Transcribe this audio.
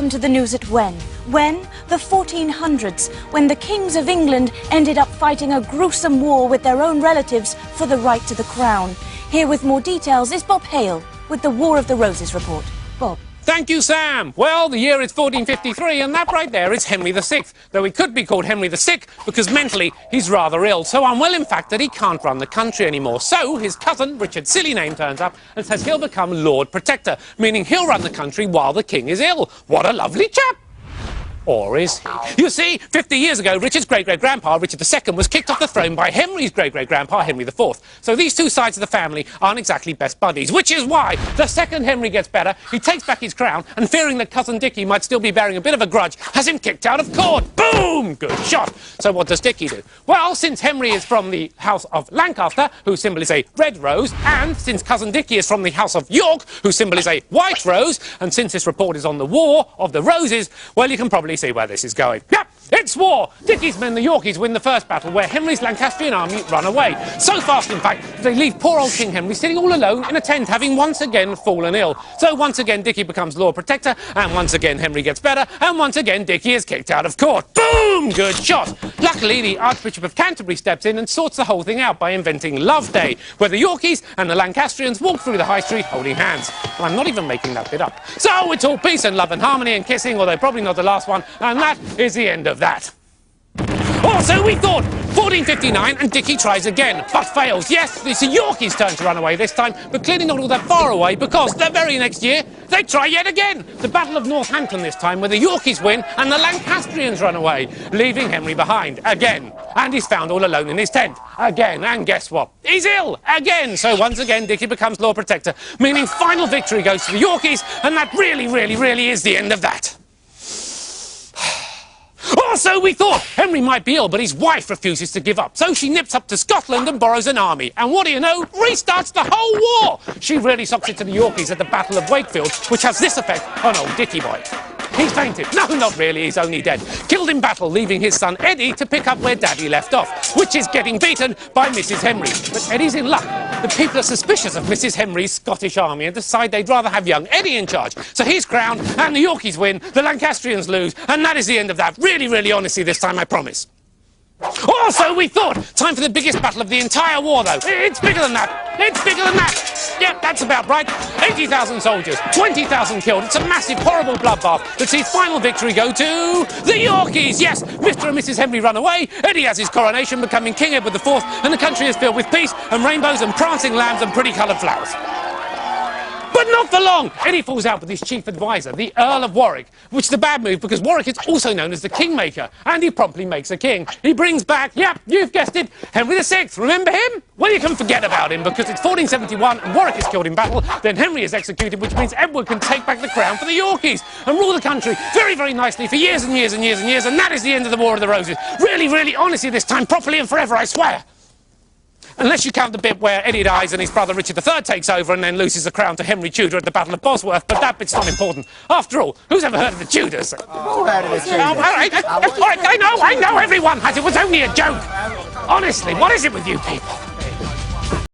come to the news at when? When? The 1400s, when the kings of England ended up fighting a gruesome war with their own relatives for the right to the crown. Here with more details is Bob Hale with the War of the Roses report. Bob. Thank you, Sam. Well, the year is 1453, and that right there is Henry VI, though he could be called Henry the Sick because mentally he's rather ill. So unwell, in fact, that he can't run the country anymore. So his cousin, Richard's silly name, turns up and says he'll become Lord Protector, meaning he'll run the country while the king is ill. What a lovely chap! Or is he? You see, 50 years ago, Richard's great-great-grandpa, Richard II, was kicked off the throne by Henry's great-great-grandpa, Henry IV. So these two sides of the family aren't exactly best buddies, which is why the second Henry gets better, he takes back his crown, and fearing that cousin Dickie might still be bearing a bit of a grudge, has him kicked out of court. Boom! Good shot. So what does Dickie do? Well, since Henry is from the House of Lancaster, whose symbol is a red rose, and since cousin Dickie is from the House of York, whose symbol is a white rose, and since this report is on the War of the Roses, well, you can probably see where this is going. Yep, it's war! Dickie's men, the Yorkies, win the first battle where Henry's Lancastrian army run away. So fast, in fact, that they leave poor old King Henry sitting all alone in a tent, having once again fallen ill. So once again Dickie becomes Lord Protector, and once again Henry gets better, and once again Dickie is kicked out of court. Boom! Good shot! Luckily, the Archbishop of Canterbury steps in and sorts the whole thing out by inventing Love Day, where the Yorkies and the Lancastrians walk through the high street holding hands. And I'm not even making that bit up. So it's all peace and love and harmony and kissing, although probably not the last one, and that is the end of that. Or so we thought. 1459, and Dickie tries again, but fails. Yes, it's the Yorkies' turn to run away this time, but clearly not all that far away, because the very next year, they try yet again. The Battle of Northampton this time, where the Yorkies win and the Lancastrians run away, leaving Henry behind again. And he's found all alone in his tent again. And guess what? He's ill again. So once again, Dickie becomes Lord Protector, meaning final victory goes to the Yorkies, and that really is the end of that. Or so we thought. Henry might be ill, but his wife refuses to give up. So she nips up to Scotland and borrows an army. And what do you know? Restarts the whole war! She really socks it to the Yorkies at the Battle of Wakefield, which has this effect on old Dickie boy. He's fainted. No, not really, he's only dead. Killed in battle, leaving his son Eddie to pick up where Daddy left off, which is getting beaten by Mrs. Henry. But Eddie's in luck. The people are suspicious of Mrs. Henry's Scottish army and decide they'd rather have young Eddie in charge. So he's crowned, and the Yorkies win, the Lancastrians lose, and that is the end of that. Really honestly this time, I promise. Or so we thought. Time for the biggest battle of the entire war, though. It's bigger than that. It's bigger than that. Yep, that's about right. 80,000 soldiers, 20,000 killed. It's a massive, horrible bloodbath that sees final victory go to the Yorkies. Yes, Mr. and Mrs. Henry run away. Eddie has his coronation, becoming King Edward IV, and the country is filled with peace and rainbows and prancing lambs and pretty coloured flowers. But not for long! Eddie falls out with his chief advisor, the Earl of Warwick, which is a bad move because Warwick is also known as the Kingmaker, and he promptly makes a king. He brings back, yep, you've guessed it, Henry VI. Remember him? Well, you can forget about him because it's 1471 and Warwick is killed in battle, then Henry is executed, which means Edward can take back the crown for the Yorkies and rule the country very nicely for years and years, and that is the end of the War of the Roses. Really, honestly this time, properly and forever, I swear. Unless you count the bit where Eddie dies and his brother Richard III takes over and then loses the crown to Henry Tudor at the Battle of Bosworth, but that bit's not important. After all, who's ever heard of the Tudors? We've all heard of the Tudors. All right, I know, everyone has. It was only a joke. Honestly, what is it with you people?